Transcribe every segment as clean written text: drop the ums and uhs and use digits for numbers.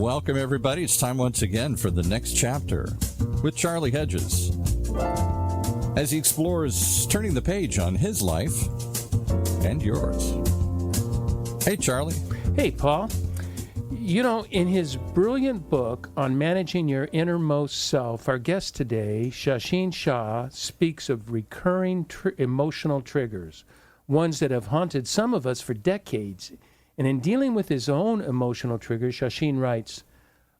welcome everybody. It's time once again for the next chapter with Charlie Hedges as he explores turning the page on his life and yours. Hey, Charlie. Hey, Paul. You know, in his brilliant book on managing your innermost self, our guest today, Shasheen Shah, speaks of recurring emotional triggers, ones that have haunted some of us for decades. And in dealing with his own emotional triggers, Shasheen writes,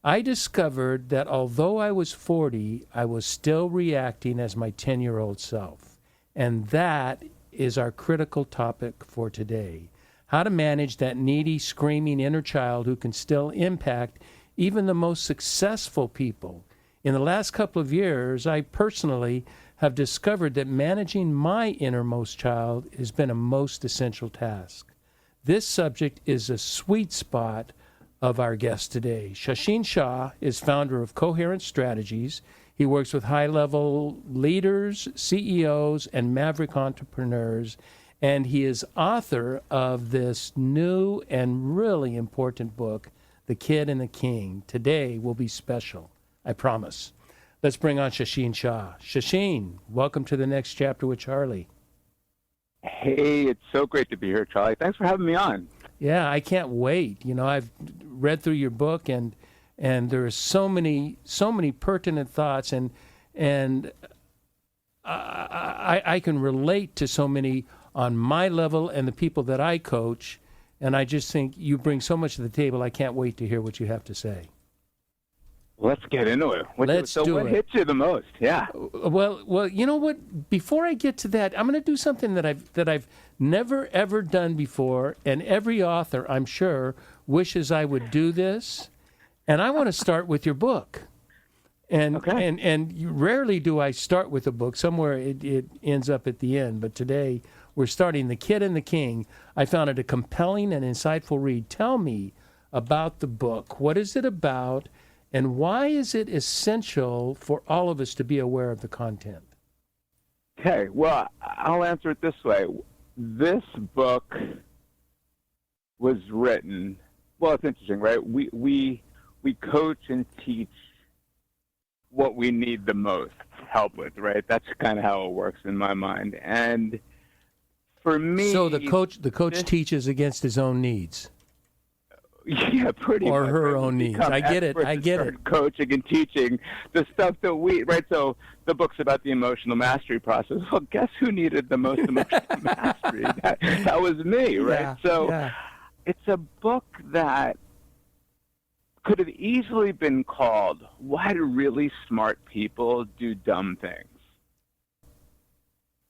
I discovered that although I was 40, I was still reacting as my 10-year-old self. And that is our critical topic for today. How to manage that needy, screaming inner child who can still impact even the most successful people. In the last couple of years, I personally have discovered that managing my innermost child has been a most essential task. This subject is a sweet spot of our guest today. Shasheen Shah is founder of Coherent Strategies. He works with high-level leaders, CEOs, and maverick entrepreneurs, and he is author of this new and really important book, The Kid and the King. Today will be special, I promise. Let's bring on Shasheen Shah. Shasheen, welcome to the next chapter with Charlie. Hey, it's so great to be here, Charlie. Thanks for having me on. Yeah, I can't wait. You know, I've read through your book, and there are so many pertinent thoughts, and I can relate to so many on my level and the people that I coach, and I just think you bring so much to the table. I can't wait to hear what you have to say. Let's get into it. What hits you the most? Yeah. Well, you know what? Before I get to that, I'm going to do something that I've never ever done before, and every author, I'm sure, wishes I would do this. And I want to start with your book. And okay. and rarely do I start with a book. Somewhere it ends up at the end. But today we're starting The Kid and the King. I found it a compelling and insightful read. Tell me about the book. What is it about? And why is it essential for all of us to be aware of the content? Okay, well, I'll answer it this way. This book was written, well, it's interesting, right? We coach and teach what we need the most help with, right? That's kind of how it works in my mind. And for me... So the coach teaches against his own needs. Yeah, pretty much. Or her own needs. I get it. Coaching and teaching the stuff that right? So the book's about the emotional mastery process. Well, guess who needed the most emotional mastery? That was me, right? Yeah, so It's a book that could have easily been called, Why Do Really Smart People Do Dumb Things?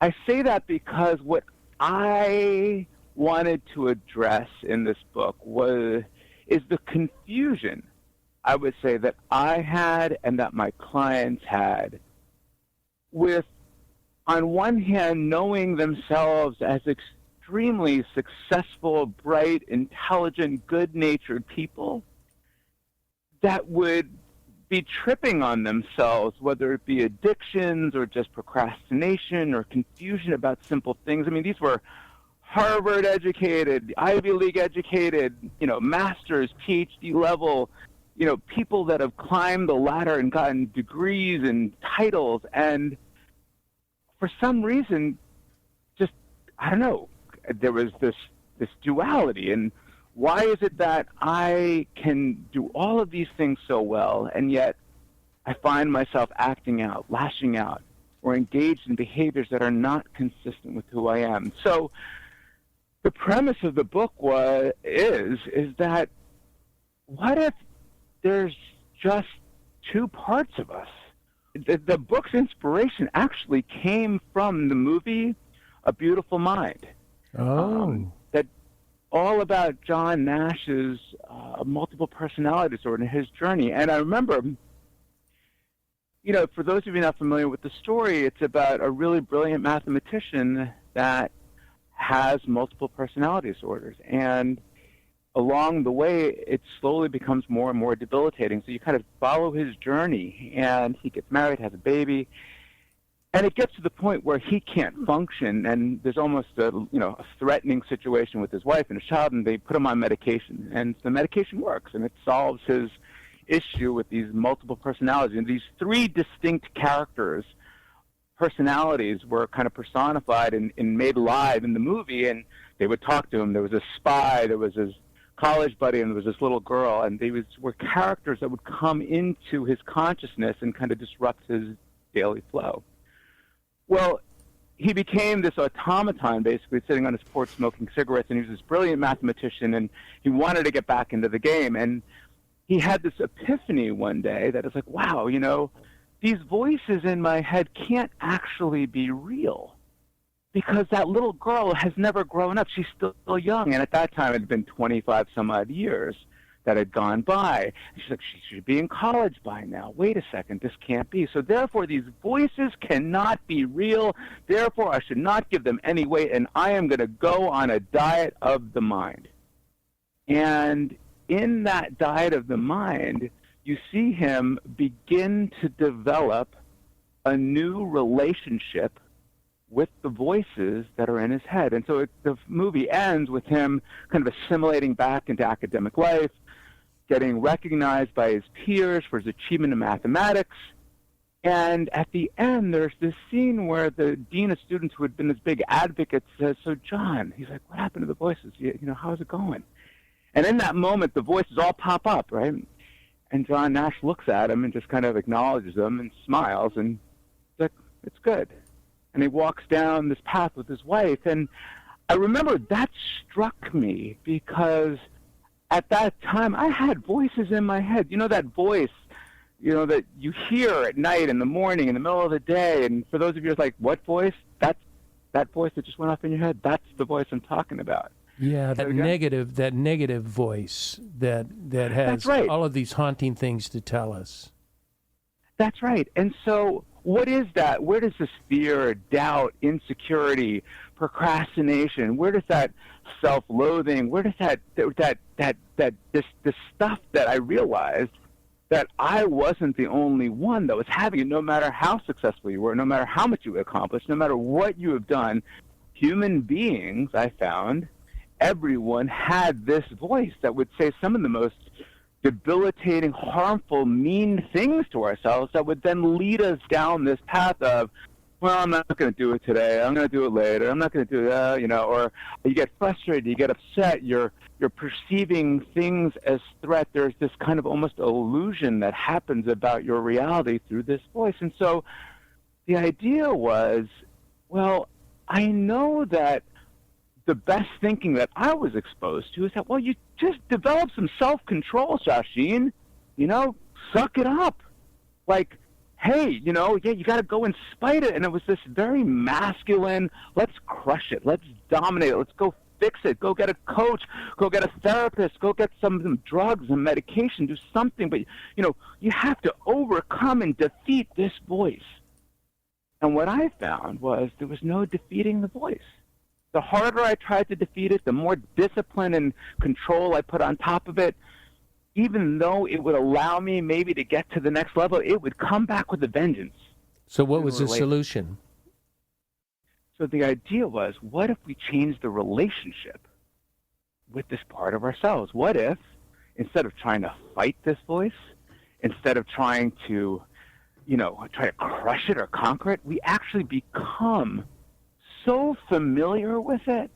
I say that because what I wanted to address in this book is the confusion, I would say, that I had and that my clients had with, on one hand, knowing themselves as extremely successful, bright, intelligent, good-natured people that would be tripping on themselves, whether it be addictions or just procrastination or confusion about simple things. I mean, these were Harvard-educated, Ivy League-educated, master's, PhD level, people that have climbed the ladder and gotten degrees and titles. And for some reason, just, I don't know, there was this duality. And why is it that I can do all of these things so well, and yet I find myself acting out, lashing out, or engaged in behaviors that are not consistent with who I am? So the premise of the book is that what if there's just two parts of us? The book's inspiration actually came from the movie A Beautiful Mind. That all about John Nash's multiple personality disorder and his journey. And I remember, for those of you not familiar with the story, it's about a really brilliant mathematician that has multiple personality disorders. And along the way, it slowly becomes more and more debilitating. So you kind of follow his journey, and he gets married, has a baby, and it gets to the point where he can't function, and there's almost a threatening situation with his wife and his child, and they put him on medication. And the medication works, and it solves his issue with these multiple personalities. And these three distinct personalities were kind of personified and made live in the movie, and they would talk to him. There was a spy, there was his college buddy, and there was this little girl, and they were characters that would come into his consciousness and kind of disrupt his daily flow. Well, he became this automaton, basically, sitting on his porch smoking cigarettes, and he was this brilliant mathematician, and he wanted to get back into the game. And he had this epiphany one day that it's like, wow, you know, these voices in my head can't actually be real, because that little girl has never grown up. She's still young, and at that time it had been 25 some odd years that had gone by. And she's like, she should be in college by now. Wait a second, this can't be. So therefore, these voices cannot be real. Therefore, I should not give them any weight, and I am going to go on a diet of the mind. And in that diet of the mind, you see him begin to develop a new relationship with the voices that are in his head. And so the movie ends with him kind of assimilating back into academic life, getting recognized by his peers for his achievement in mathematics. And at the end, there's this scene where the dean of students, who had been this big advocate, says, so John, he's like, what happened to the voices? You know, how's it going? And in that moment, the voices all pop up, right? And John Nash looks at him and just kind of acknowledges them and smiles, and he's like, it's good. And he walks down this path with his wife. And I remember that struck me, because at that time I had voices in my head. You know, that voice, you know, that you hear at night, in the morning, in the middle of the day. And for those of you who's like, what voice? That's that voice that just went off in your head. That's the voice I'm talking about. Yeah, that negative voice that has right. all of these haunting things to tell us. That's right. And so what is that? Where does this fear, doubt, insecurity, procrastination, where does that self-loathing, where does this stuff that I realized that I wasn't the only one that was having it, no matter how successful you were, no matter how much you accomplished, no matter what you have done, human beings, I found, everyone had this voice that would say some of the most debilitating, harmful, mean things to ourselves that would then lead us down this path of, well, I'm not going to do it today. I'm going to do it later. I'm not going to do that, you know, or you get frustrated, you get upset, you're perceiving things as threat. There's this kind of almost illusion that happens about your reality through this voice. And so the idea was, well, I know that the best thinking that I was exposed to is that, well, you just develop some self-control, Shasheen. You know, suck it up. Like, hey, you know, yeah, you got to go and spite it. And it was this very masculine, let's crush it, let's dominate it, let's go fix it, go get a coach, go get a therapist, go get some drugs and medication, do something. But, you know, you have to overcome and defeat this voice. And what I found was there was no defeating the voice. The harder I tried to defeat it, the more discipline and control I put on top of it, even though it would allow me maybe to get to the next level, it would come back with a vengeance. So what was the solution? So the idea was, what if we changed the relationship with this part of ourselves? What if, instead of trying to fight this voice, instead of trying to, you know, try to crush it or conquer it, we actually become so familiar with it,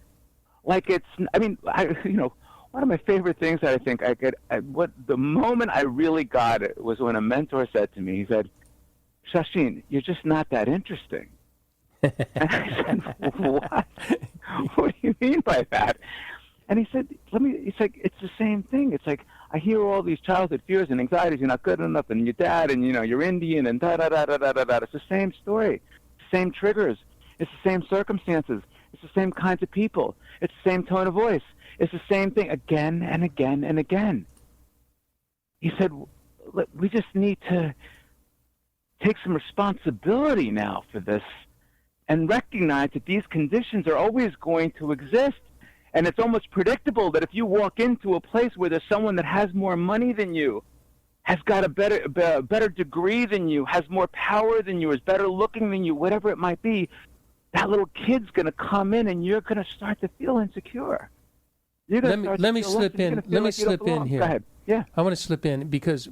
like it's, I mean, you know, one of my favorite things that I think the moment I really got it was when a mentor said to me, he said, Shasheen, you're just not that interesting. And I said, what? What do you mean by that? And he said, it's like, it's the same thing. It's like, I hear all these childhood fears and anxieties, you're not good enough, and your dad, and, you know, you're Indian, and da-da-da-da-da-da-da. It's the same story, same triggers. It's the same circumstances. It's the same kinds of people. It's the same tone of voice. It's the same thing again and again and again. He said, we just need to take some responsibility now for this and recognize that these conditions are always going to exist. And it's almost predictable that if you walk into a place where there's someone that has more money than you, has got a better degree than you, has more power than you, is better looking than you, whatever it might be, that little kid's going to come in and you're going to start to feel insecure. let me slip in. Let me slip in here. Go ahead. Yeah. I want to slip in because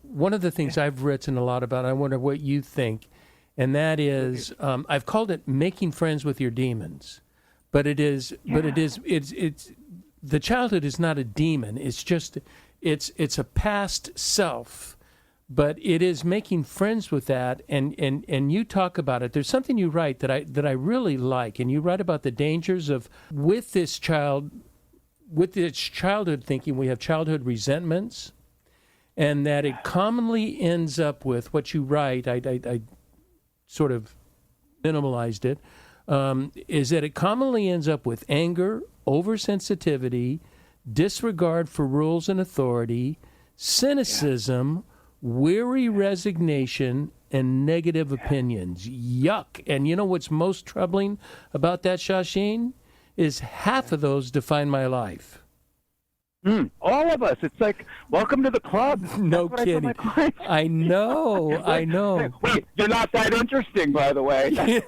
one of the things I've written a lot about, I wonder what you think, and that is, I've called it making friends with your demons, but it's the childhood is not a demon. It's just it's a past self, but it is making friends with that, and you talk about it. There's something you write that I really like, and you write about the dangers of with its childhood thinking. We have childhood resentments, and that it commonly ends up with what you write. I sort of minimalized it. Is that it commonly ends up with anger, oversensitivity, disregard for rules and authority, cynicism, weary resignation, and negative opinions. Yuck. And you know what's most troubling about that, Shasheen? Is half of those define my life. All of us. It's like, welcome to the club. No kidding. I know. Wait, you're not that interesting, by the way.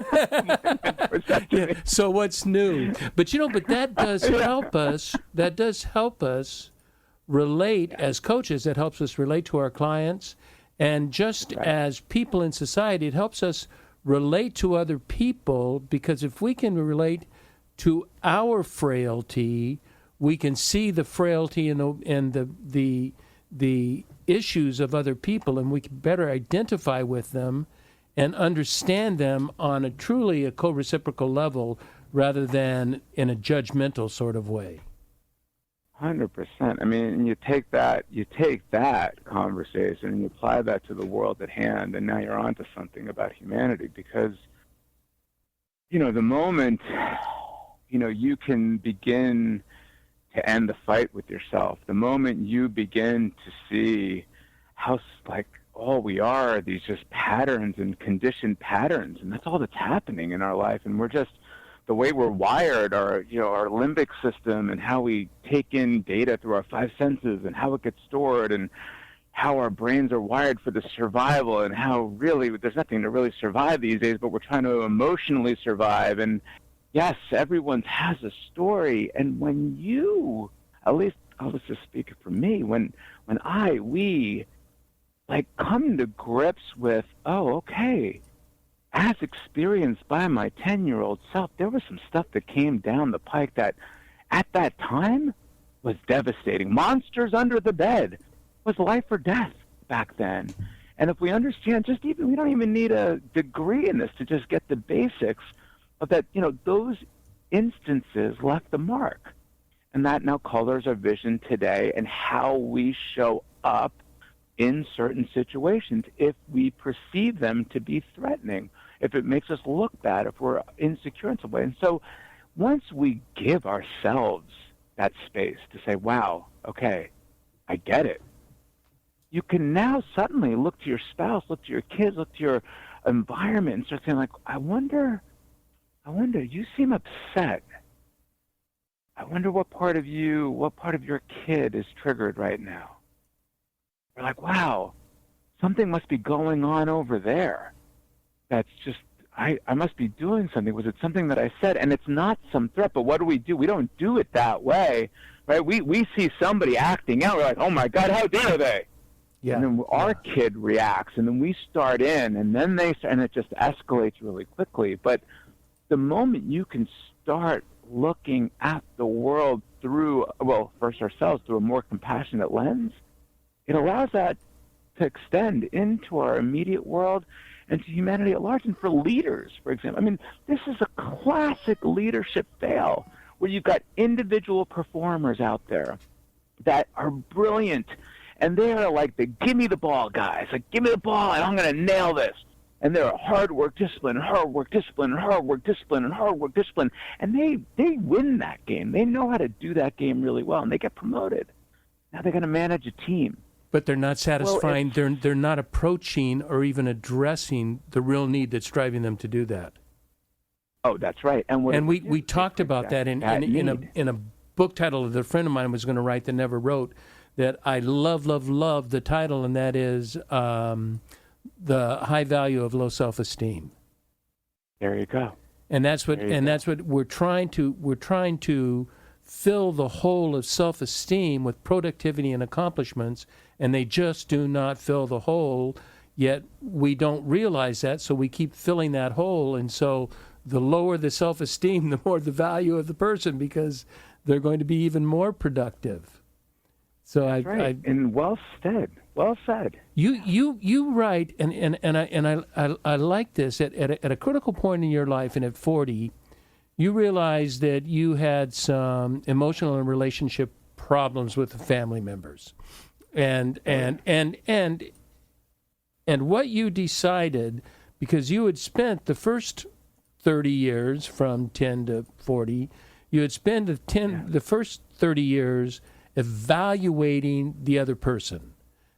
Yeah. So what's new? But that does help us. That does help us relate as coaches. That helps us relate to our clients. And just as people in society, it helps us relate to other people, because if we can relate to our frailty, we can see the frailty and the issues of other people, and we can better identify with them and understand them on a truly a co-reciprocal level rather than in a judgmental sort of way. 100%. I mean, you take that conversation and you apply that to the world at hand, and now you're onto something about humanity, because, the moment, you can begin to end the fight with yourself, the moment you begin to see how, all we are these just patterns and conditioned patterns, and that's all that's happening in our life, and we're just, the way we're wired, our limbic system, and how we take in data through our five senses, and how it gets stored, and how our brains are wired for the survival, and how really there's nothing to really survive these days, but we're trying to emotionally survive. And yes, everyone has a story. And when you, at least I'll just speak for me, when we come to grips with, okay, as experienced by my 10-year-old self, there was some stuff that came down the pike that at that time was devastating. Monsters under the bed was life or death back then. And if we understand, we don't even need a degree in this to just get the basics of that, those instances left the mark. And that now colors our vision today and how we show up in certain situations if we perceive them to be threatening, if it makes us look bad, if we're insecure in some way. And so once we give ourselves that space to say, wow, okay, I get it, you can now suddenly look to your spouse, look to your kids, look to your environment and start saying, I wonder, you seem upset. I wonder what part of your kid is triggered right now. We're like, wow, something must be going on over there. That's just, I must be doing something. Was it something that I said? And it's not some threat, but what do? We don't do it that way, right? We see somebody acting out. We're like, oh my God, how dare they? Yeah. And then our kid reacts, and then we start in, and then and it just escalates really quickly. But the moment you can start looking at the world through, first ourselves, through a more compassionate lens, it allows that to extend into our immediate world and to humanity at large. And for leaders, for example, I mean, this is a classic leadership fail where you've got individual performers out there that are brilliant, and they are like the give me the ball guys, give me the ball and I'm going to nail this. And they're hard work, discipline, and hard work, discipline, and hard work, discipline, and hard work, discipline. And they win that game. They know how to do that game really well, and they get promoted. Now they're going to manage a team. But they're not satisfying. They're not approaching or even addressing the real need that's driving them to do that. Oh, that's right. And we talked about that in a book title that a friend of mine was going to write that never wrote, that I love the title, and that is The High Value of Low Self-Esteem. There you go. And that's what we're trying to fill the hole of self-esteem with productivity and accomplishments, and they just do not fill the hole, yet we don't realize that, so we keep filling that hole. And so the lower the self-esteem, the more the value of the person, because they're going to be even more productive. So That's right. And well said. Well said. You write, and I like this, at a critical point in your life, and at 40, you realized that you had some emotional and relationship problems with the family members. And what you decided, because you had spent the first 30 years from 10 to 40, you had spent the first 30 years evaluating the other person,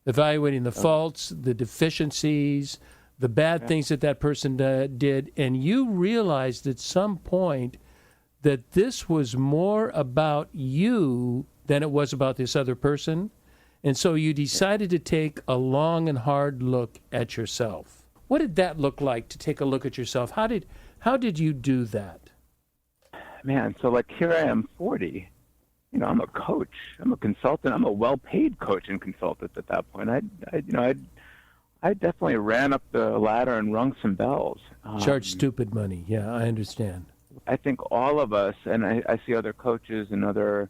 evaluating the faults, the deficiencies, the bad things that person did, and you realized at some point that this was more about you than it was about this other person, and so you decided to take a long and hard look at yourself. What did that look like, to take a look at yourself? How did you do that? Man, so like here I am, 40. You know, I'm a coach. I'm a consultant. I'm a well-paid coach and consultant at that point. I definitely ran up the ladder and rung some bells. Charge stupid money. Yeah, I understand. I think all of us, and I see other coaches and other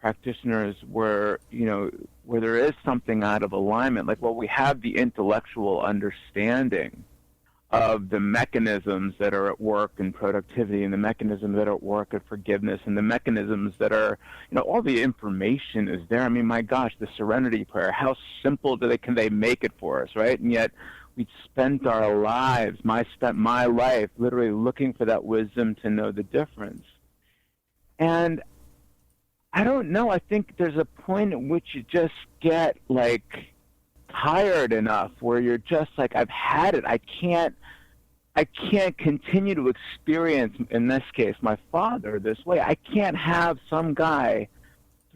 practitioners where there is something out of alignment. Like, well, we have the intellectual understanding of the mechanisms that are at work in productivity, and the mechanisms that are at work at forgiveness, and the mechanisms that are, all the information is there. I mean, my gosh, the Serenity Prayer, how simple can they make it for us, right? And yet we spent our lives, spent my life literally looking for that wisdom to know the difference. And I don't know, I think there's a point at which you just get tired enough where you're just like, I've had it. I can't continue to experience, in this case, my father this way. I can't have some guy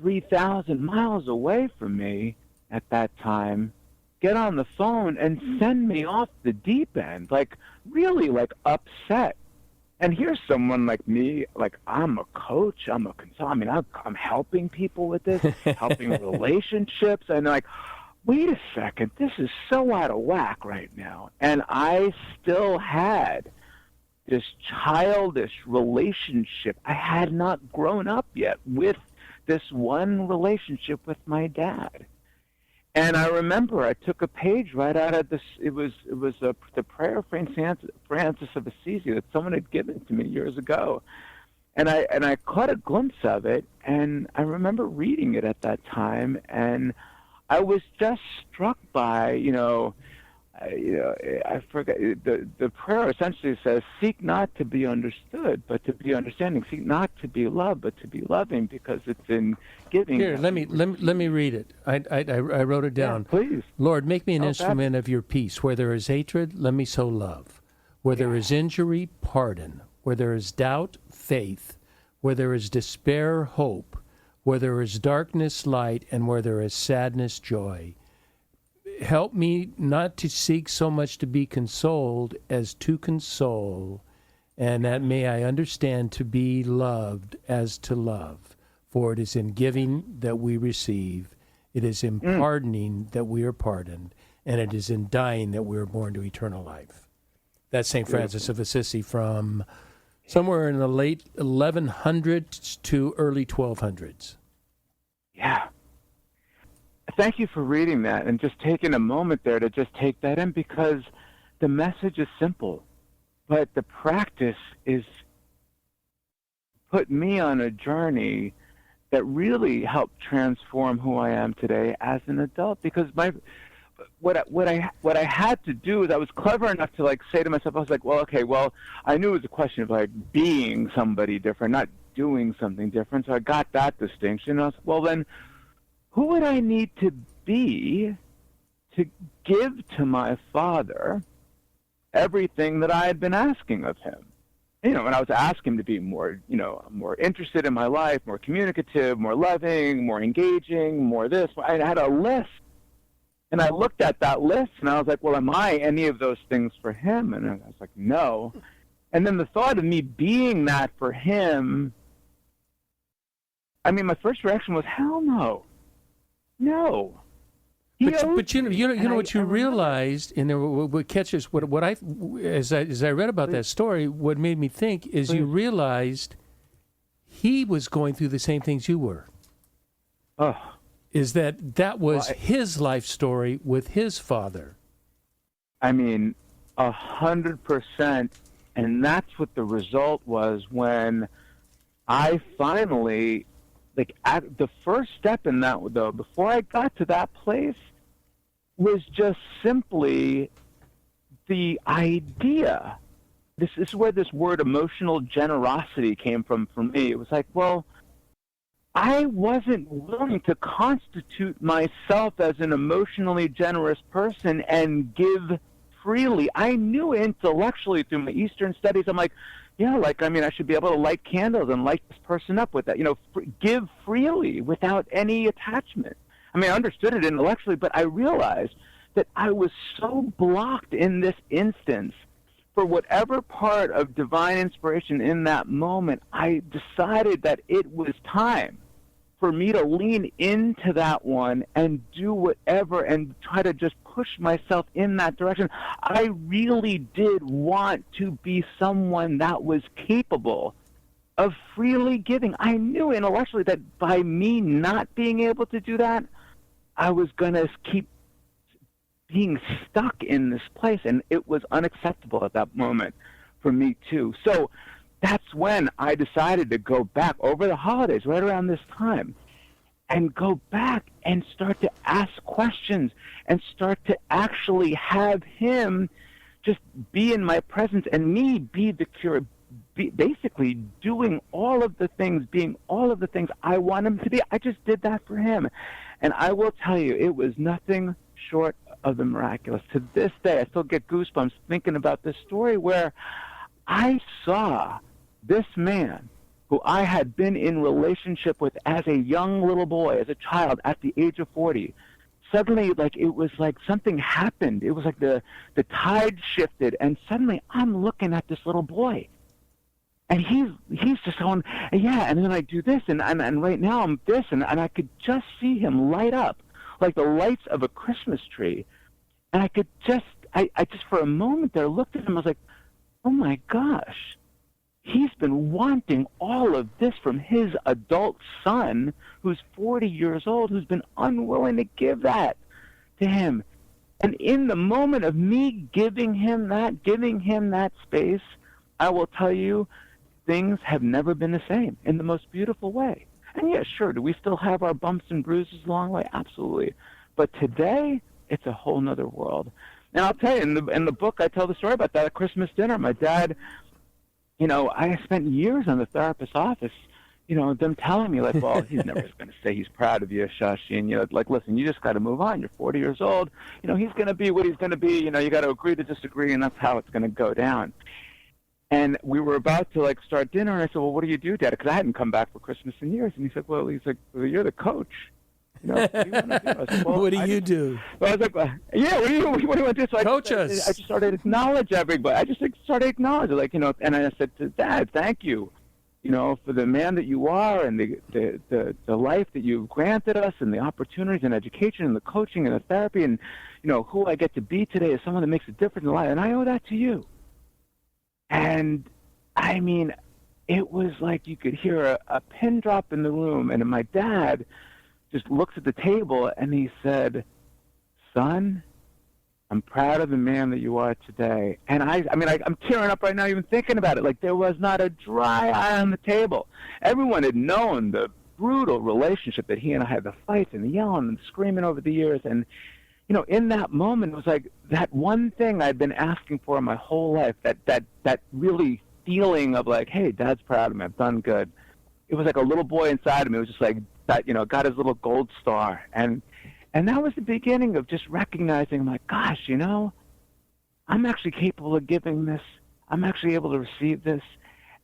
3,000 miles away from me at that time get on the phone and send me off the deep end, really upset. And here's someone like me, I'm a coach, I'm a consultant. I mean, I'm helping people with this, helping relationships, and wait a second, this is so out of whack right now. And I still had this childish relationship. I had not grown up yet with this one relationship with my dad. And I remember I took a page right out of this. It was the prayer of Francis of Assisi that someone had given to me years ago. And I caught a glimpse of it, and I remember reading it at that time, and I was just struck by, I forget, the prayer essentially says, seek not to be understood, but to be understanding. Seek not to be loved, but to be loving, because it's in giving. Here, let me read it. I wrote it down. Yeah, please. Lord, make me an instrument of your peace. Where there is hatred, let me sow love. Where there is injury, pardon. Where there is doubt, faith. Where there is despair, hope. Where there is darkness, light, and where there is sadness, joy. Help me not to seek so much to be consoled as to console, and that may I understand to be loved as to love. For it is in giving that we receive, it is in pardoning that we are pardoned, and it is in dying that we are born to eternal life. That's St. Francis of Assisi from somewhere in the late 1100s to early 1200s. Yeah. Thank you for reading that and just taking a moment there to just take that in, because the message is simple, but the practice is put me on a journey that really helped transform who I am today as an adult. Because what I had to do is I was clever enough to say to myself, I was I knew it was a question of being somebody different, not doing something different. So I got that distinction. And I was then who would I need to be to give to my father everything that I had been asking of him? And I was asking him to be more, more interested in my life, more communicative, more loving, more engaging, more this. I had a list. And I looked at that list, and I was like, am I any of those things for him? And I was like, no. And then the thought of me being that for him, I mean, my first reaction was, hell no. No. But you know what you realized, and what catches what I as I read about that story, what made me think is you realized he was going through the same things you were. Oh. Is that was his life story with his father? I mean, 100%, and that's what the result was when I finally, at the first step in that, though, before I got to that place, was just simply the idea. This is where this word emotional generosity came from for me. It was like, well, I wasn't willing to constitute myself as an emotionally generous person and give freely. I knew intellectually through my Eastern studies, I'm like, yeah, I should be able to light candles and light this person up with that, give freely without any attachment. I mean, I understood it intellectually, but I realized that I was so blocked in this instance for whatever part of divine inspiration in that moment. I decided that it was time for me to lean into that one and do whatever and try to just push myself in that direction. I really did want to be someone that was capable of freely giving. I knew intellectually that by me not being able to do that, I was going to keep being stuck in this place, and it was unacceptable at that moment for me too. So that's when I decided to go back over the holidays, right around this time, and go back and start to ask questions and start to actually have him just be in my presence and me be the cure, basically doing all of the things, being all of the things I want him to be. I just did that for him. And I will tell you, it was nothing short of the miraculous. To this day, I still get goosebumps thinking about this story where I saw this man who I had been in relationship with as a young little boy, as a child, at the age of 40. Suddenly, it was like something happened. It was like the tide shifted, and suddenly I'm looking at this little boy. And he's just going, yeah, and then I do this, and right now I'm this, and I could just see him light up like the lights of a Christmas tree. And I could I just for a moment there looked at him, I was like, oh my gosh, he's been wanting all of this from his adult son, who's 40 years old, who's been unwilling to give that to him. And in the moment of me giving him that space, I will tell you, things have never been the same in the most beautiful way. And yeah, sure, do we still have our bumps and bruises along the way? Absolutely. But today, it's a whole nother world. And I'll tell you, in the book, I tell the story about that at Christmas dinner. My dad, I spent years on the therapist's office, them telling me, well, he's never going to say he's proud of you, Shasheen. Listen, you just got to move on. You're 40 years old. He's going to be what he's going to be. You got to agree to disagree, and that's how it's going to go down. And we were about to start dinner, and I said, well, what do you do, Dad? Because I hadn't come back for Christmas in years. And he said, well, you're the coach. What do you want to do? I said, well, what do you do? I was like, yeah, what do you want to do? So Coach us. I just started to acknowledge everybody. I just started acknowledging, and I said to Dad, thank you, for the man that you are and the life that you've granted us and the opportunities and education and the coaching and the therapy and, who I get to be today is someone that makes a difference in life. And I owe that to you. And, I mean, it was like you could hear a pin drop in the room, and my dad just looks at the table, and he said, son, I'm proud of the man that you are today. And I'm tearing up right now even thinking about it. There was not a dry eye on the table. Everyone had known the brutal relationship that he and I had, the fights and the yelling and the screaming over the years, and in that moment, it was like that one thing I'd been asking for my whole life, that really feeling of hey, Dad's proud of me, I've done good. It was like a little boy inside of me. It was just like that, got his little gold star. And that was the beginning of just recognizing, gosh, I'm actually capable of giving this. I'm actually able to receive this.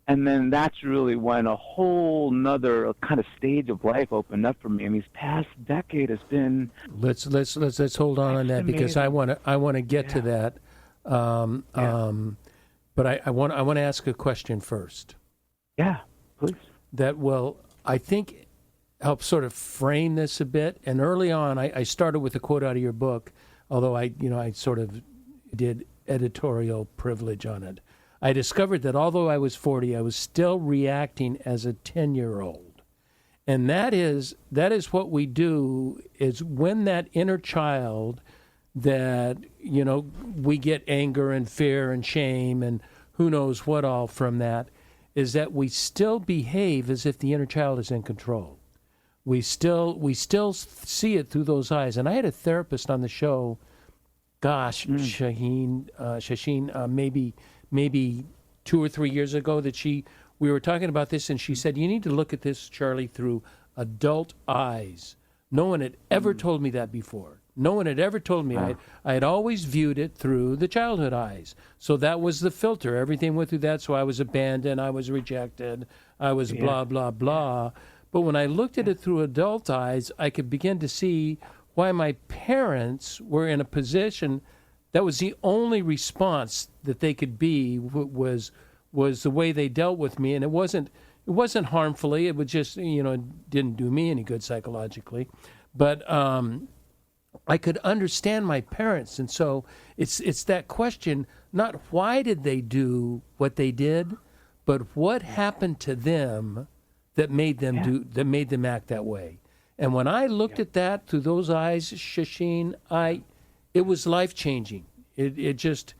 And then that's really when a whole nother kind of stage of life opened up for me. And these past decade has been. Let's hold on that, because I want to get to that. But I want to ask a question first. Yeah, please. I think help sort of frame this a bit. And early on, I started with a quote out of your book, although I sort of did editorial privilege on it. I discovered that although I was 40, I was still reacting as a 10-year-old. And that is what we do, is when that inner child that, we get anger and fear and shame and who knows what all from that, is that we still behave as if the inner child is in control. We still see it through those eyes. And I had a therapist on the show, Shasheen, maybe 2 or 3 years ago, that we were talking about this, and she said, you need to look at this, Charlie, through adult eyes. No one had ever told me that before. No one had ever told me. I had always viewed it through the childhood eyes. So that was the filter. Everything went through that. So I was abandoned. I was rejected. I was blah, blah, blah. But when I looked at it through adult eyes, I could begin to see why my parents were in a position that was the only response that they could be was the way they dealt with me. And it wasn't harmfully. It was just, it didn't do me any good psychologically. But I could understand my parents. And so it's that question, not why did they do what they did, but what happened to them that made them act that way. And when I looked at that through those eyes, Shasheen, it was life-changing. It just,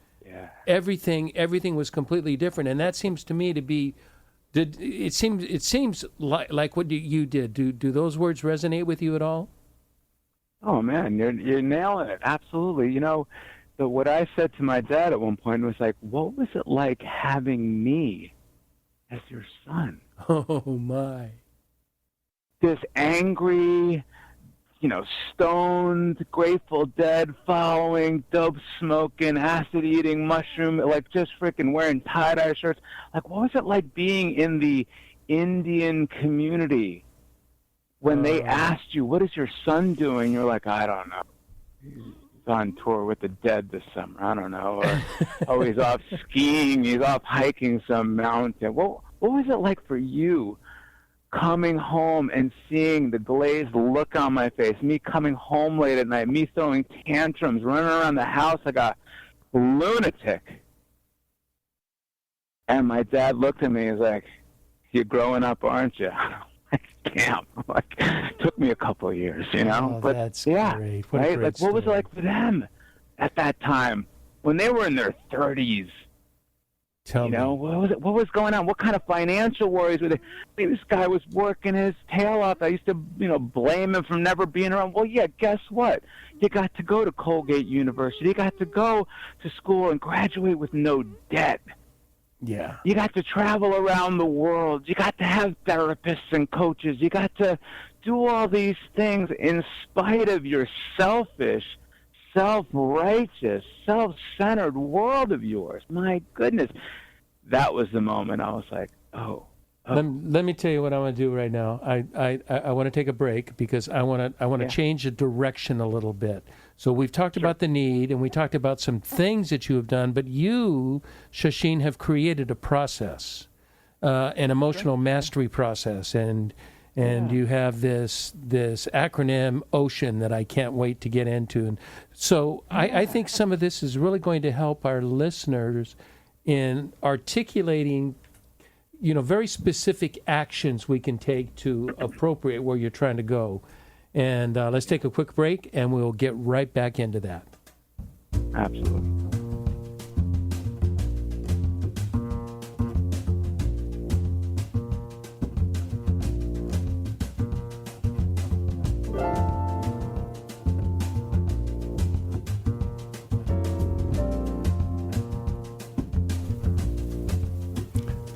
everything was completely different. And that seems to me to be, it seems like what you did. Do those words resonate with you at all? Oh man, you're nailing it. Absolutely. What I said to my dad at one point was like, what was it like having me as your son? Oh my. This angry, stoned, Grateful Dead following, dope smoking, acid eating, mushroom, like just freaking wearing tie-dye shirts. Like, what was it like being in the Indian community when they asked you, what is your son doing? You're like, I don't know. He's on tour with the Dead this summer. I don't know. Or, he's off skiing. He's off hiking some mountain. What was it like for you coming home and seeing the glazed look on my face, me coming home late at night, me throwing tantrums, running around the house like a lunatic? And my dad looked at me and was like, you're growing up, aren't you? Camp. Like, it took me a couple of years, Oh, but that's yeah, great. Right? Like, what was it like for them at that time when they were in their 30s? Tell me. What was going on? What kind of financial worries were they? This guy was working his tail off. I used to, blame him for never being around. Well, yeah, guess what? You got to go to Colgate University. You got to go to school and graduate with no debt. Yeah. You got to travel around the world. You got to have therapists and coaches. You got to do all these things in spite of your selfish, self-righteous, self-centered world of yours. My goodness. That was the moment I was like, oh. Let me tell you what I want to do right now. I want to take a break because I want to change the direction a little bit. So we've talked about the need, and we talked about some things that you have done, but you, Shasheen, have created a process, an emotional mastery process, and you have this acronym OCEAN that I can't wait to get into. And so I think some of this is really going to help our listeners in articulating very specific actions we can take to appropriate where you're trying to go. And let's take a quick break, and we'll get right back into that. Absolutely.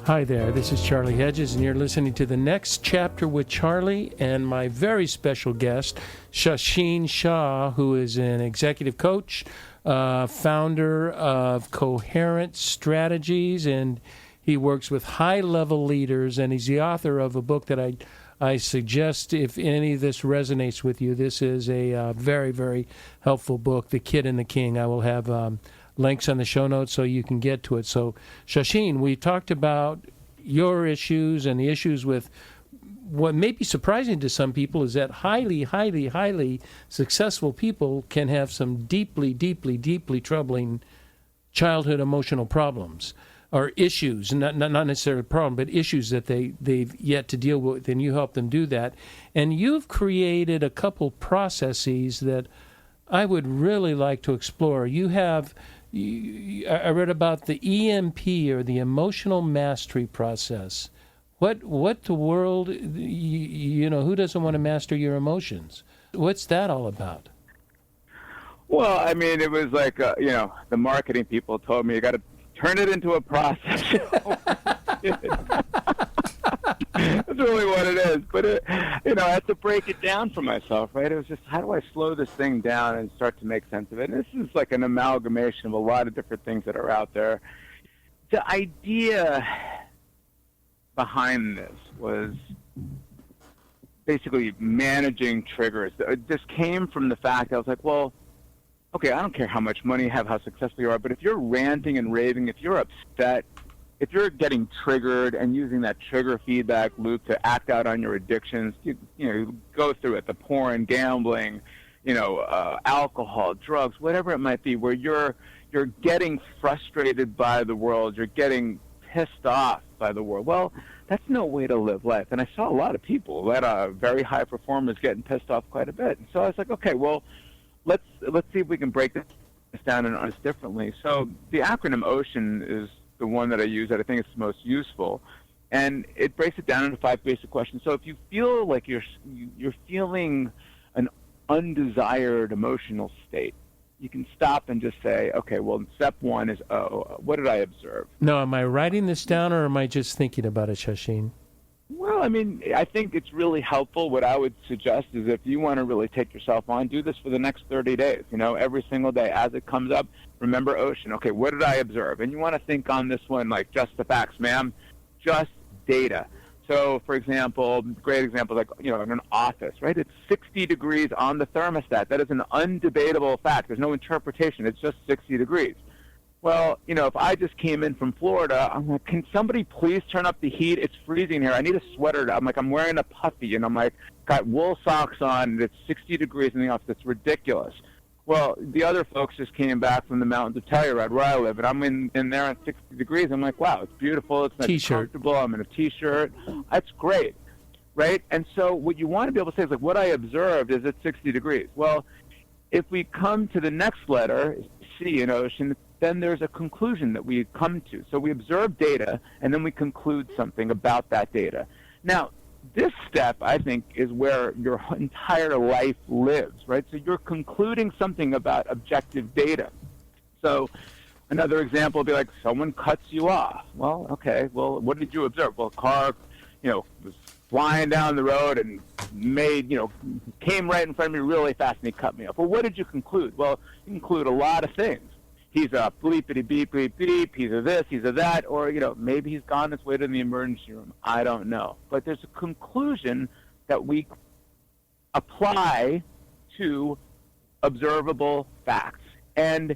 Hi there, this is Charlie Hedges, and you're listening to The Next Chapter with Charlie and my very special guest, Shasheen Shah, who is an executive coach, founder of Coherent Strategies, and he works with high-level leaders, and he's the author of a book that I suggest, if any of this resonates with you, this is a very, very helpful book, The Kid and the King. I will have links on the show notes so you can get to it. So, Shasheen, we talked about your issues and the issues with what may be surprising to some people is that highly, highly, highly successful people can have some deeply, deeply, deeply troubling childhood emotional problems or issues, not necessarily a problem, but issues that they've yet to deal with, and you help them do that. And you've created a couple processes that I would really like to explore. I read about the EMP, or the Emotional Mastery Process. What the world, who doesn't want to master your emotions? What's that all about? Well, I mean, it was like, the marketing people told me you got to turn it into a process. That's really what it is. But, I had to break it down for myself, right? It was just, how do I slow this thing down and start to make sense of it? And this is like an amalgamation of a lot of different things that are out there. The idea behind this was basically managing triggers. This came from the fact I was like, well, okay, I don't care how much money you have, how successful you are, but if you're ranting and raving, if you're upset, if you're getting triggered and using that trigger feedback loop to act out on your addictions, you go through it, the porn, gambling, alcohol, drugs, whatever it might be, where you're getting frustrated by the world, you're getting pissed off by the world. Well, that's no way to live life. And I saw a lot of people that are very high performers getting pissed off quite a bit. And so I was like, okay, well, let's see if we can break this down and understand differently. So the acronym OCEAN is the one that I use that I think is the most useful, and it breaks it down into 5 basic questions. So if you feel like you're feeling an undesired emotional state, you can stop and just say, okay, well, step 1 is, what did I observe? No, am I writing this down, or am I just thinking about it, Shasheen? Well, I mean, I think it's really helpful. What I would suggest is if you want to really take yourself on, do this for the next 30 days, every single day. As it comes up, remember OCEAN. Okay, what did I observe? And you want to think on this one like just the facts, ma'am, just data. So, for example, great example, like, in an office, right? It's 60 degrees on the thermostat. That is an undebatable fact. There's no interpretation. It's just 60 degrees. Well, if I just came in from Florida, I'm like, can somebody please turn up the heat? It's freezing here. I need a sweater. I'm like, I'm wearing a puffy, and I'm like, got wool socks on, and it's 60 degrees in the office. It's ridiculous. Well, the other folks just came back from the mountains of Telluride, where I live, and I'm in there at 60 degrees. I'm like, wow, it's beautiful. It's nice, comfortable. I'm in a T-shirt. That's great, right? And so what you want to be able to say is, like, what I observed is at 60 degrees. Well, if we come to the next letter, C in OCEAN, then there's a conclusion that we come to. So we observe data, and then we conclude something about that data. Now, this step, I think, is where your entire life lives, right? So you're concluding something about objective data. So another example would be like someone cuts you off. Well, okay, well, what did you observe? Well, a car, was flying down the road and came right in front of me really fast, and he cut me off. Well, what did you conclude? Well, you conclude a lot of things. He's a bleepity beep, beep, beep, he's a this, he's a that, or, maybe he's gone his way to the emergency room. I don't know. But there's a conclusion that we apply to observable facts. And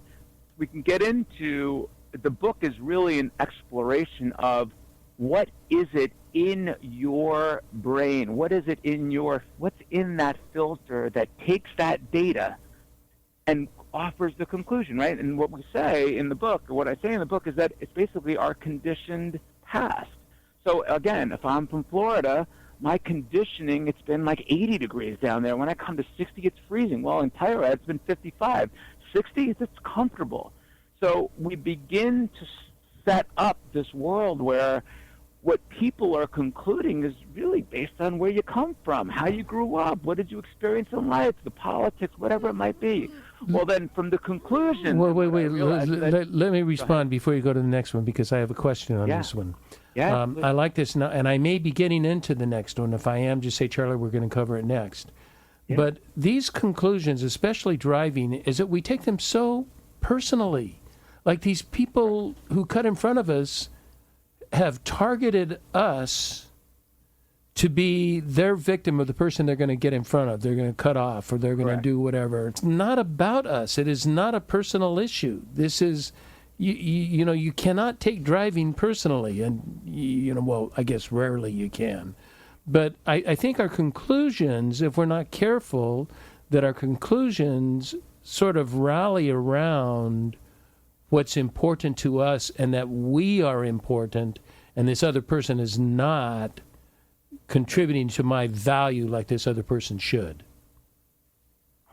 we can get into, the book is really an exploration of what is it in your brain? What is it what's in that filter that takes that data and offers the conclusion, right? And what we say in the book, or what I say in the book, is that it's basically our conditioned past. So again, if I'm from Florida, my conditioning, it's been like 80 degrees down there. When I come to 60, it's freezing. Well, in Telluride, it's been 55. 60, it's comfortable. So we begin to set up this world where what people are concluding is really based on where you come from, how you grew up, what did you experience in life, the politics, whatever it might be. Well, then from the conclusion... Wait. Let me respond before you go to the next one, because I have a question on this one. Yeah. I like this now, and I may be getting into the next one. If I am, just say, Charlie, we're going to cover it next. Yeah. But these conclusions, especially driving, is that we take them so personally. Like these people who cut in front of us have targeted us to be their victim of the person they're going to get in front of. They're going to cut off, or they're going to do whatever. It's not about us. It is not a personal issue. This is, you cannot take driving personally. And, well, I guess rarely you can. But I think our conclusions, if we're not careful, that our conclusions sort of rally around what's important to us and that we are important and this other person is not contributing to my value like this other person should.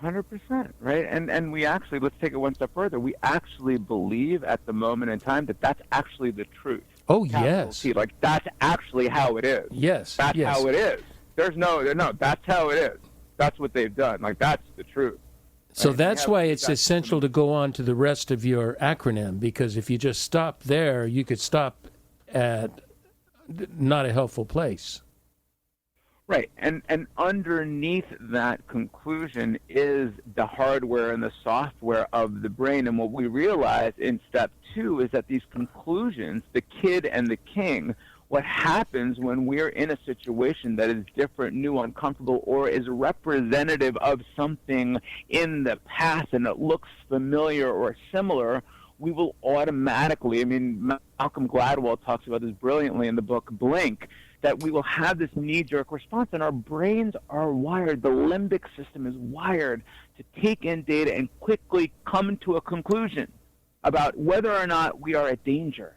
100%, right? And we actually, let's take it one step further. We actually believe at the moment in time that that's actually the truth. Oh, Capital yes. T, like that's actually how it is. Yes. That's yes. how it is. There's no, that's how it is. That's what they've done. Like that's the truth. So Right? that's why it's essential to go on to the rest of your acronym, because if you just stop there, you could stop at not a helpful place. Right, and underneath that conclusion is the hardware and the software of the brain. And what we realize in step 2 is that these conclusions, the kid and the king, what happens when we're in a situation that is different, new, uncomfortable, or is representative of something in the past and it looks familiar or similar, we will automatically, I mean, Malcolm Gladwell talks about this brilliantly in the book Blink, that we will have this knee-jerk response, and our brains are wired, the limbic system is wired to take in data and quickly come to a conclusion about whether or not we are at danger.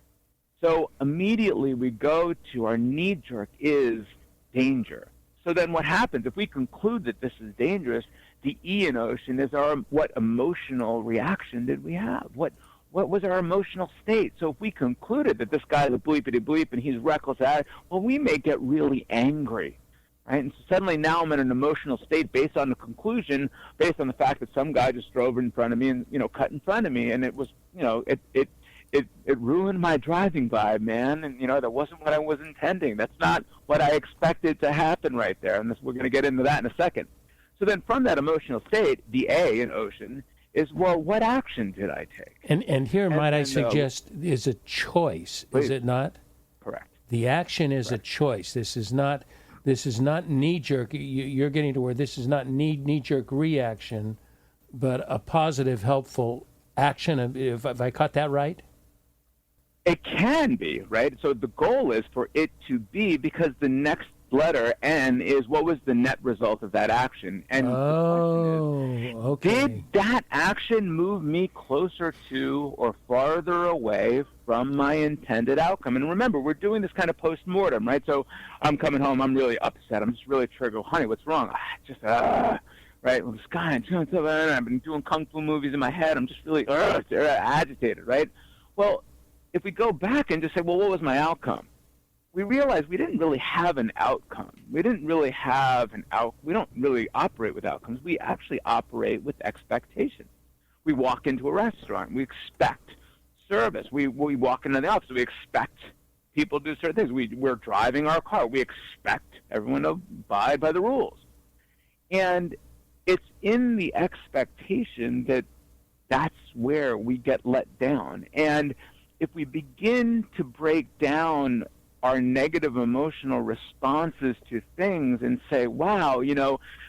So immediately we go to our knee-jerk is danger. So then what happens, if we conclude that this is dangerous, the E in ocean is what emotional reaction did we have? What was our emotional state? So if we concluded that this guy is a bleepity-bleep and he's reckless, well, we may get really angry, right? And so suddenly now I'm in an emotional state based on the conclusion, based on the fact that some guy just drove in front of me and, cut in front of me, and it was, it ruined my driving vibe, man, and, that wasn't what I was intending. That's not what I expected to happen right there, and we're going to get into that in a second. So then from that emotional state, the A in ocean is, well, what action did I take? And here, might I suggest, is a choice, Please. is it not? Correct. The action is Correct. a choice. This is not knee-jerk. You're getting to where this is not knee-jerk reaction, but a positive, helpful action. If I caught that right? It can be, right? So the goal is for it to be, because the next letter, N, is what was the net result of that action. And the question is, okay. did that action move me closer to or farther away from my intended outcome? And remember, we're doing this kind of post-mortem, right? So I'm coming home, I'm really upset, I'm just really triggered. Honey, what's wrong? Right? Well, this guy, I've been doing kung fu movies in my head, I'm just really agitated, right? Well, if we go back and just say, well, what was my outcome? We realize we didn't really have an outcome. We don't really operate with outcomes. We actually operate with expectations. We walk into a restaurant. We expect service. We walk into the office. We expect people to do certain things. We're driving our car. We expect everyone to abide by the rules. And it's in the expectation that's where we get let down. And if we begin to break down our negative emotional responses to things and say, wow,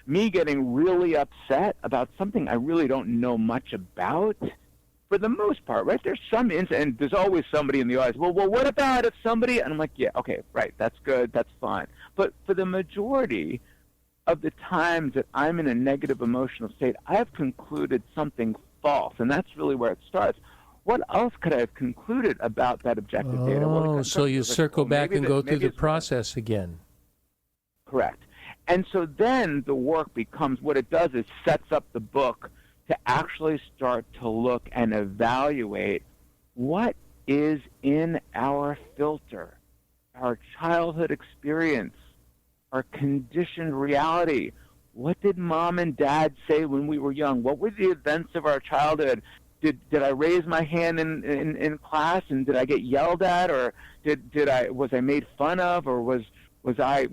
me getting really upset about something I really don't know much about, for the most part, right? There's some and there's always somebody in the audience, well, what about if somebody, and I'm like, yeah, okay, right, that's good, that's fine. But for the majority of the times that I'm in a negative emotional state, I have concluded something false, and that's really where it starts. What else could I have concluded about that objective data? Oh, so you circle back and go through the process again. Correct. And so then the work becomes, what it does is sets up the book to actually start to look and evaluate what is in our filter, our childhood experience, our conditioned reality. What did mom and dad say when we were young? What were the events of our childhood? Did I raise my hand in class and did I get yelled at, or was I made fun of, or was I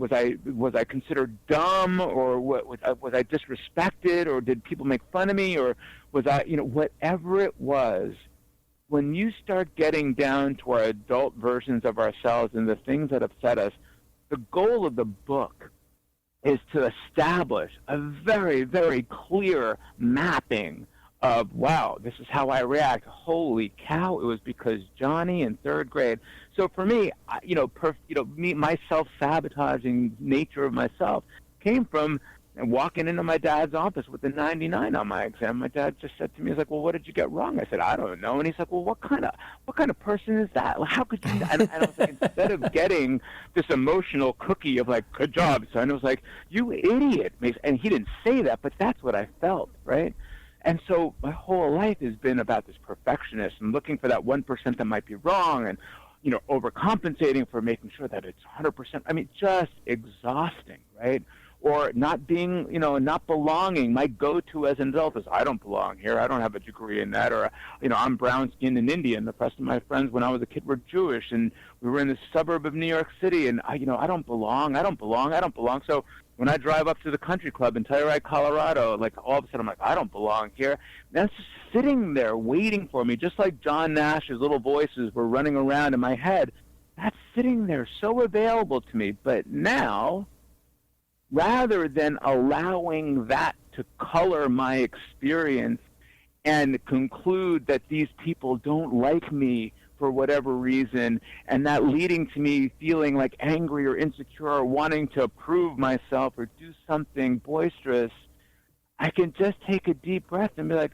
considered dumb, or was I disrespected, or did people make fun of me, or was I whatever it was? When you start getting down to our adult versions of ourselves and the things that upset us, the goal of the book is to establish a very, very clear mapping of, wow, this is how I react. Holy cow, it was because Johnny in third grade. So for me, my self-sabotaging nature of myself came from walking into my dad's office with a 99 on my exam. My dad just said to me, he's like, well, what did you get wrong? I said, I don't know. And he's like, well, what kind of person is that? How could you? And I was like, instead of getting this emotional cookie of like, good job, son, it was like, you idiot. And he didn't say that, but that's what I felt, right? And so my whole life has been about this perfectionist and looking for that 1% that might be wrong and, overcompensating for making sure that it's 100%. I mean, just exhausting, right? Or not being, not belonging. My go-to as an adult is, I don't belong here. I don't have a degree in that. Or, I'm brown-skinned and Indian. The rest of my friends when I was a kid were Jewish, and we were in the suburb of New York City, and, I don't belong. So when I drive up to the country club in Telluride, Colorado, like all of a sudden I'm like, I don't belong here. And that's just sitting there waiting for me, just like John Nash's little voices were running around in my head. That's sitting there so available to me. But now, rather than allowing that to color my experience and conclude that these people don't like me for whatever reason, and that leading to me feeling like angry or insecure or wanting to prove myself or do something boisterous, I can just take a deep breath and be like,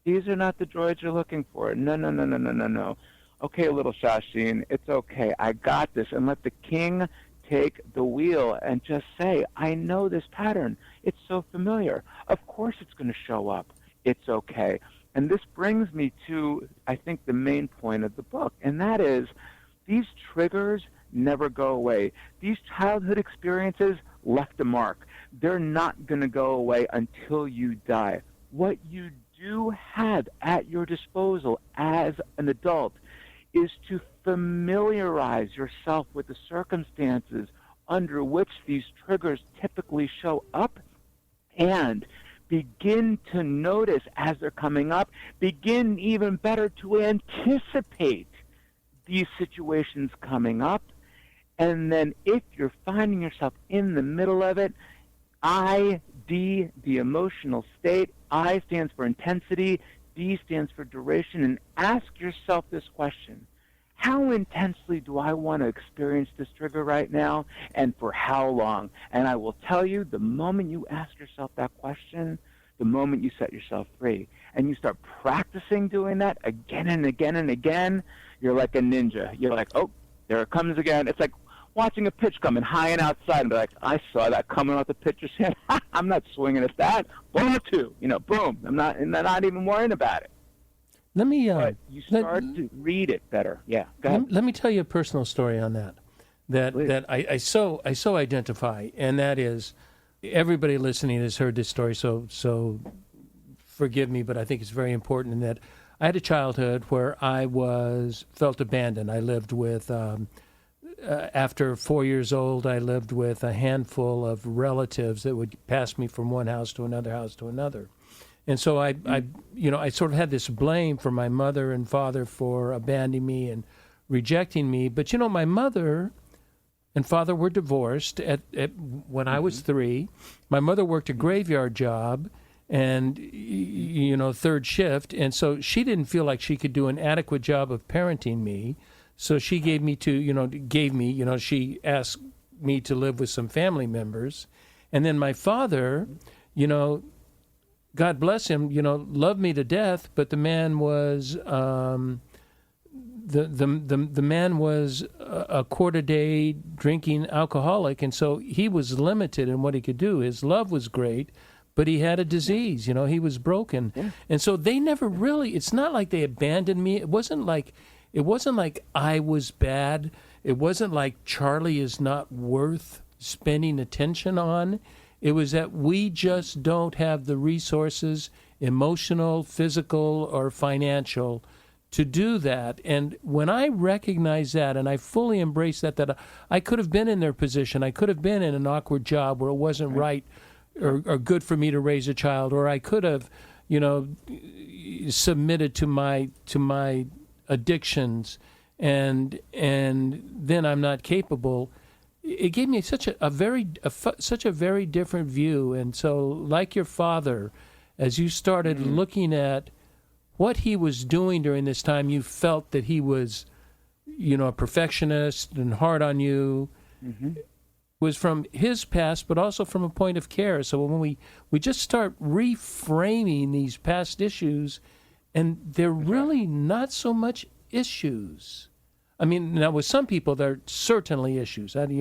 these are not the droids you're looking for. No. Okay, little Shasheen, it's okay. I got this. And let the king take the wheel and just say, I know this pattern. It's so familiar. Of course it's going to show up. It's okay. And this brings me to, I think, the main point of the book, and that is these triggers never go away. These childhood experiences left a mark. They're not going to go away until you die. What you do have at your disposal as an adult is to familiarize yourself with the circumstances under which these triggers typically show up, and begin to notice as they're coming up, begin even better to anticipate these situations coming up. And then if you're finding yourself in the middle of it, ID, the emotional state, I stands for intensity, D stands for duration, and ask yourself this question. How intensely do I want to experience this trigger right now, and for how long? And I will tell you, the moment you ask yourself that question, the moment you set yourself free, and you start practicing doing that again and again and again, you're like a ninja. You're like, oh, there it comes again. It's like watching a pitch coming high and outside and be like, I saw that coming off the pitcher's hand. I'm not swinging at that. Ball two, boom. I'm not even worrying about it. Let me. But you start to read it better. Yeah. Go ahead. Let me tell you a personal story on that. That I so identify, and that is, everybody listening has heard this story. So forgive me, but I think it's very important in that I had a childhood where I felt abandoned. I lived with. After 4 years old, I lived with a handful of relatives that would pass me from one house to another house to another. And so I sort of had this blame for my mother and father for abandoning me and rejecting me. But, my mother and father were divorced when I was 3. My mother worked a graveyard job and, third shift. And so she didn't feel like she could do an adequate job of parenting me. So she she asked me to live with some family members. And then my father, God bless him, loved me to death, but the man was the man was a quart a day drinking alcoholic, and so he was limited in what he could do. His love was great, but he had a disease, he was broken. Yeah. And so they never really, it's not like they abandoned me. It wasn't like I was bad. It wasn't like Charlie is not worth spending attention on. It was that we just don't have the resources, emotional, physical, or financial, to do that. And when I recognize that, and I fully embrace that I could have been in their position, I could have been in an awkward job where it wasn't right or good for me to raise a child, or I could have, submitted to my addictions, and then I'm not capable. It gave me such a very different view. And so, like your father, as you started looking at what he was doing during this time, you felt that he was, a perfectionist and hard on you, was from his past, but also from a point of care. So when we just start reframing these past issues, and they're really not so much issues. I mean, now with some people, they're certainly issues. When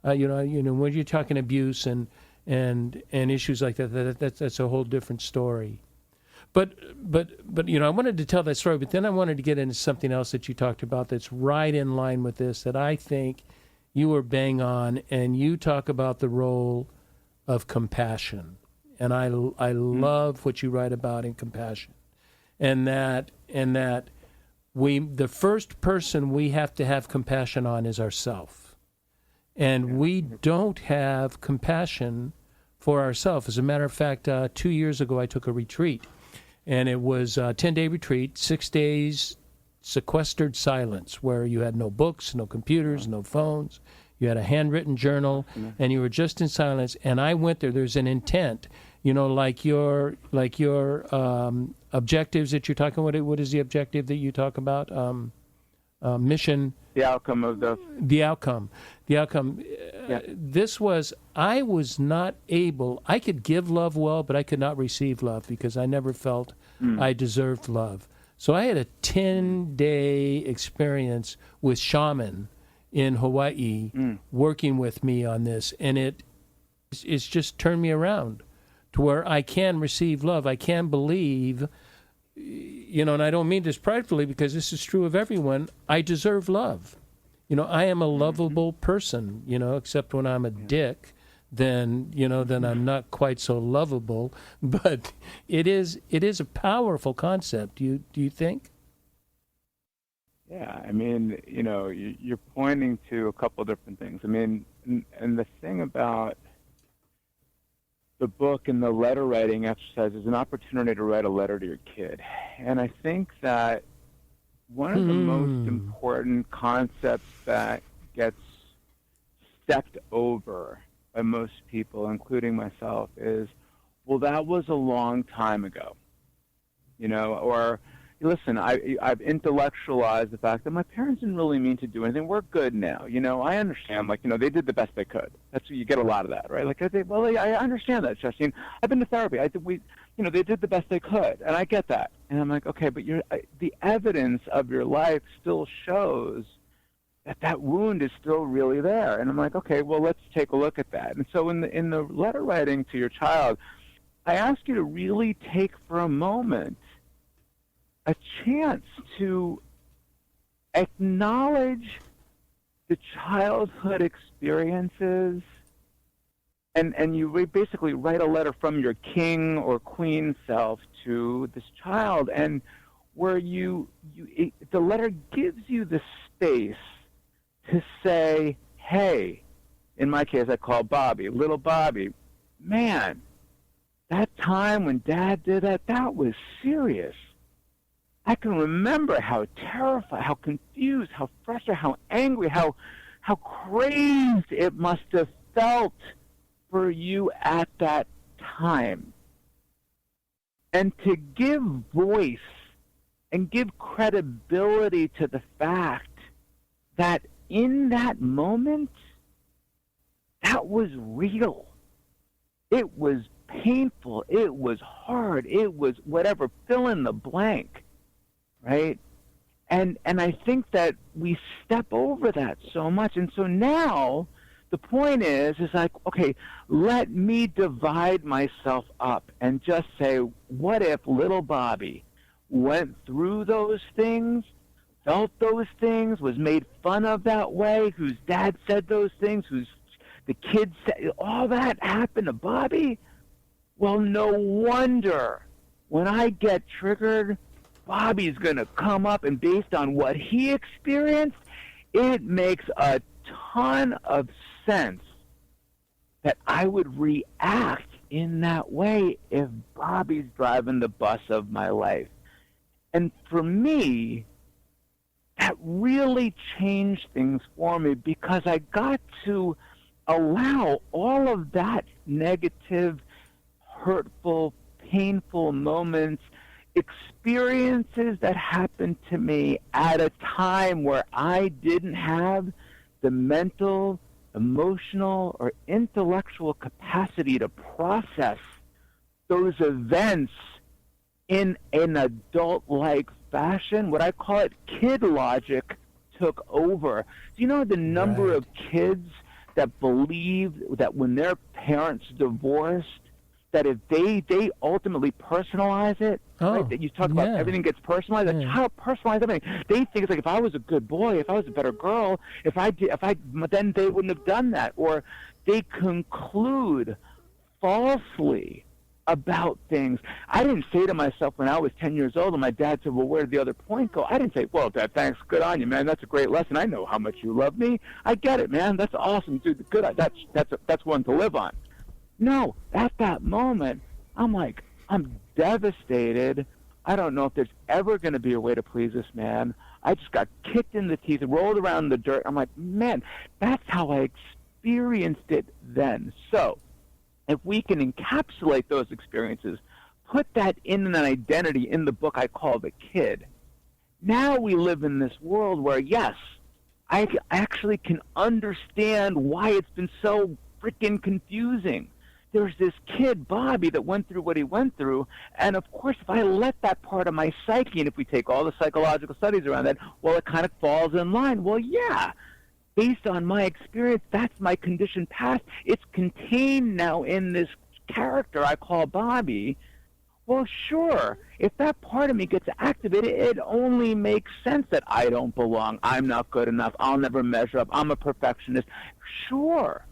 you're talking abuse and issues like that's a whole different story. But I wanted to tell that story, but then I wanted to get into something else that you talked about that's right in line with this, that I think you were bang on, and you talk about the role of compassion. And I love what you write about in compassion. And that the first person we have to have compassion on is ourself. And we don't have compassion for ourselves. As a matter of fact, 2 years ago I took a retreat. And it was a 10-day retreat, 6 days, sequestered silence, where you had no books, no computers, no phones. You had a handwritten journal, and you were just in silence. And I went there. There's an intent, like your objectives that you're talking about. What is the objective that you talk about? Mission. The outcome of the outcome. Yeah. I was not able. I could give love well, but I could not receive love because I never felt I deserved love. So I had a 10-day experience with shaman in Hawaii working with me on this, and it's just turned me around to where I can receive love. I can believe, and I don't mean this pridefully because this is true of everyone, I deserve love. I am a lovable person, except when I'm a dick, then I'm not quite so lovable. But it is a powerful concept. Do you think? Yeah, I mean, you're pointing to a couple different things. I mean, and the thing about the book and the letter writing exercise is an opportunity to write a letter to your kid. And I think that one of the most important concepts that gets stepped over by most people, including myself, is, well, that was a long time ago. Or, listen, I've intellectualized the fact that my parents didn't really mean to do anything. We're good now. I understand. They did the best they could. You get a lot of that, right? I understand that, Shasheen. I've been to therapy. They did the best they could, and I get that. And I'm like, okay, but the evidence of your life still shows that wound is still really there. And I'm like, okay, well, let's take a look at that. And so in the letter writing to your child, I ask you to really take for a moment a chance to acknowledge the childhood experiences, and you basically write a letter from your king or queen self to this child, and where the letter gives you the space to say, hey, in my case I call Bobby, little Bobby, man, that time when Dad did that was serious. I can remember how terrified, how confused, how frustrated, how angry, how crazed it must have felt for you at that time. And to give voice and give credibility to the fact that in that moment, that was real. It was painful. It was hard. It was whatever, fill in the blank. Right? And I think that we step over that so much. And so now the point is like, okay, let me divide myself up and just say, what if little Bobby went through those things, felt those things, was made fun of that way, whose dad said those things, the kids said, all that happened to Bobby? Well, no wonder when I get triggered, Bobby's going to come up, and based on what he experienced, it makes a ton of sense that I would react in that way if Bobby's driving the bus of my life. And for me, that really changed things for me because I got to allow all of that negative, hurtful, painful moments, experiences that happened to me at a time where I didn't have the mental, emotional, or intellectual capacity to process those events in an adult-like fashion. What I call it, kid logic took over. Do you know the number of kids that believe that when their parents divorced, that if they ultimately personalize it, right? That you talk about everything gets personalized. A child personalizes everything. They think it's like, if I was a good boy, if I was a better girl, then they wouldn't have done that. Or they conclude falsely about things. I didn't say to myself when I was 10 years old and my dad said, well, where did the other point go? I didn't say, well, Dad, thanks, good on you, man. That's a great lesson. I know how much you love me. I get it, man. That's awesome, dude. Good. That's one to live on. No, at that moment, I'm like, I'm devastated. I don't know if there's ever going to be a way to please this man. I just got kicked in the teeth, rolled around in the dirt. I'm like, man, that's how I experienced it then. So if we can encapsulate those experiences, put that in an identity in the book I call The Kid, now we live in this world where, yes, I actually can understand why it's been so freaking confusing. There's this kid, Bobby, that went through what he went through, and of course, if I let that part of my psyche, and if we take all the psychological studies around that, well, it kind of falls in line. Well, yeah, based on my experience, that's my conditioned past. It's contained now in this character I call Bobby. Well, sure, if that part of me gets activated, it only makes sense that I don't belong, I'm not good enough, I'll never measure up, I'm a perfectionist. Sure.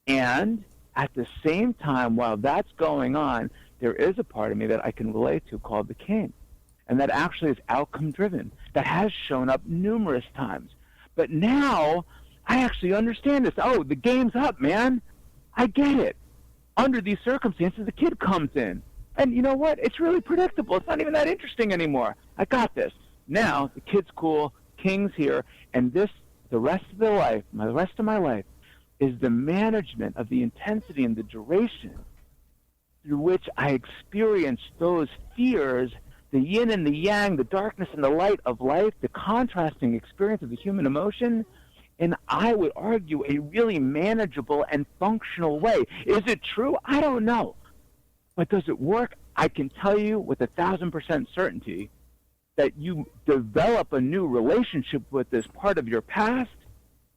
And at the same time, while that's going on, there is a part of me that I can relate to called the king. And that actually is outcome-driven. That has shown up numerous times. But now, I actually understand this. Oh, the game's up, man. I get it. Under these circumstances, the kid comes in. And you know what? It's really predictable. It's not even that interesting anymore. I got this. Now, the kid's cool, king's here, and the rest of their life, the rest of my life, is the management of the intensity and the duration through which I experience those fears, the yin and the yang, the darkness and the light of life, the contrasting experience of the human emotion, in, I would argue, a really manageable and functional way. Is it true? I don't know. But does it work? I can tell you with 1,000% certainty that you develop a new relationship with this part of your past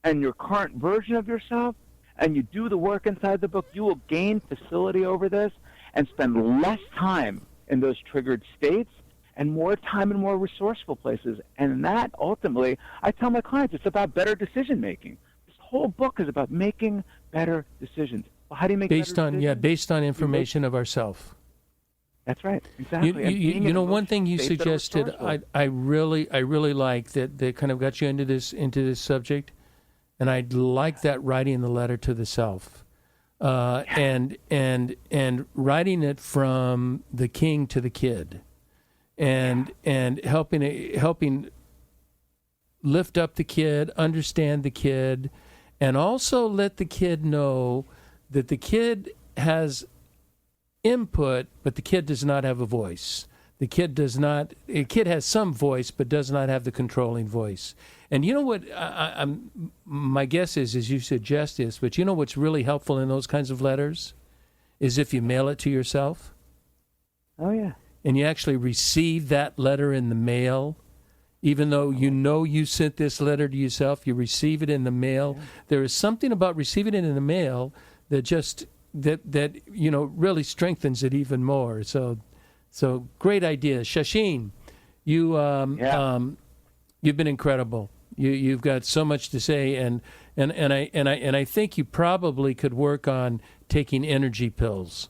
and your current version of yourself, and you do the work inside the book, you will gain facility over this and spend less time in those triggered states and more time in more resourceful places. And that, ultimately, I tell my clients, it's about better decision-making. This whole book is about making better decisions. Well, how do you make better decisions? Based on information of ourself. That's right, exactly. You know, one thing you suggested, I really like that kind of got you into this subject. And I'd like that writing the letter to the self, and writing it from the king to the kid, and helping lift up the kid, understand the kid, and also let the kid know that the kid has input, but the kid does not have a voice. The kid has some voice, but does not have the controlling voice. And you know what? My guess is you suggest this, but you know what's really helpful in those kinds of letters is if you mail it to yourself. Oh, yeah. And you actually receive that letter in the mail, even though you know you sent this letter to yourself, you receive it in the mail. Yeah. There is something about receiving it in the mail that just that you know really strengthens it even more. So great idea, Shasheen. You've been incredible. You've got so much to say, and I think you probably could work on taking energy pills.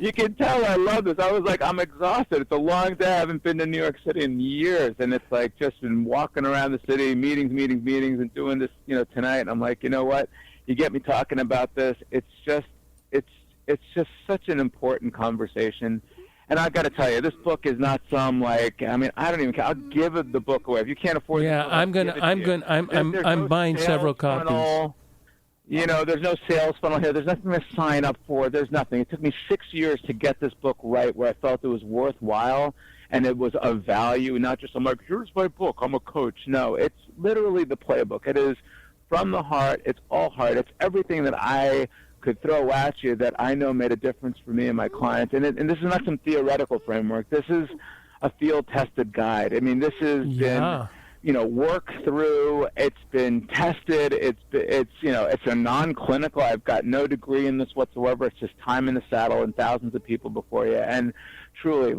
You can tell I love this. I was like, I'm exhausted. It's a long day. I haven't been to New York City in years, and it's like just been walking around the city, meetings, and doing this, tonight. And I'm like, you know what? You get me talking about this. It's just such an important conversation. And I've got to tell you, this book is not some I don't even care. I'll give the book away if you can't afford. Yeah, I'm buying several copies. There's no sales funnel here. There's nothing to sign up for. There's nothing. It took me 6 years to get this book right where I felt it was worthwhile and it was of value, not just I'm like, here's my book, I'm a coach. No, it's literally the playbook. It is from the heart. It's all heart. It's everything that I could throw at you that I know made a difference for me and my clients. And this is not some theoretical framework. This is a field-tested guide. I mean, this has been, worked through. It's been tested. It's a non-clinical. I've got no degree in this whatsoever. It's just time in the saddle and thousands of people before you. And truly,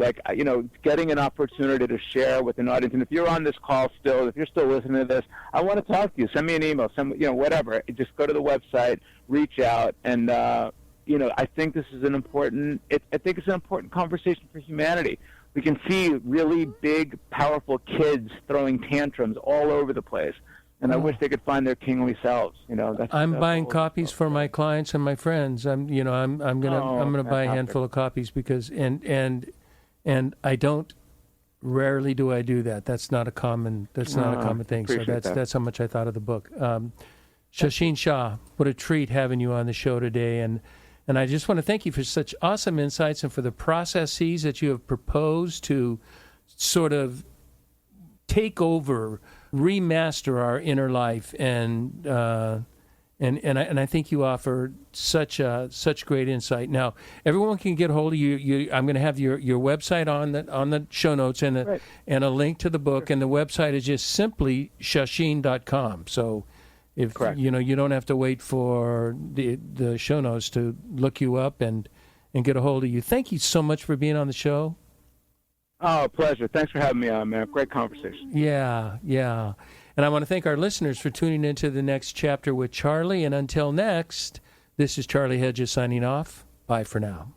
getting an opportunity to share with an audience. And if you're on this call still, if you're still listening to this, I want to talk to you. Send me an email. Whatever. Just go to the website, reach out, and I think this is an important conversation for humanity. We can see really big, powerful kids throwing tantrums all over the place, and I wish they could find their kingly selves. I'm buying copies for my clients and my friends. I'm gonna buy a handful of copies because and I don't. Rarely do I do that. That's not a common thing. So that's how much I thought of the book. Shasheen Shah, what a treat having you on the show today, and I just want to thank you for such awesome insights and for the processes that you have proposed to sort of take over, remaster our inner life, and I think you offer such great insight. Now, everyone can get a hold of you. I'm going to have your website on the show notes and a link to the book, and the website is just simply shasheen.com. So. If you don't have to wait for the show notes to look you up and get a hold of you. Thank you so much for being on the show. Oh, pleasure. Thanks for having me on, man. Great conversation. Yeah. And I want to thank our listeners for tuning into the next chapter with Charlie. And until next, this is Charlie Hedges signing off. Bye for now.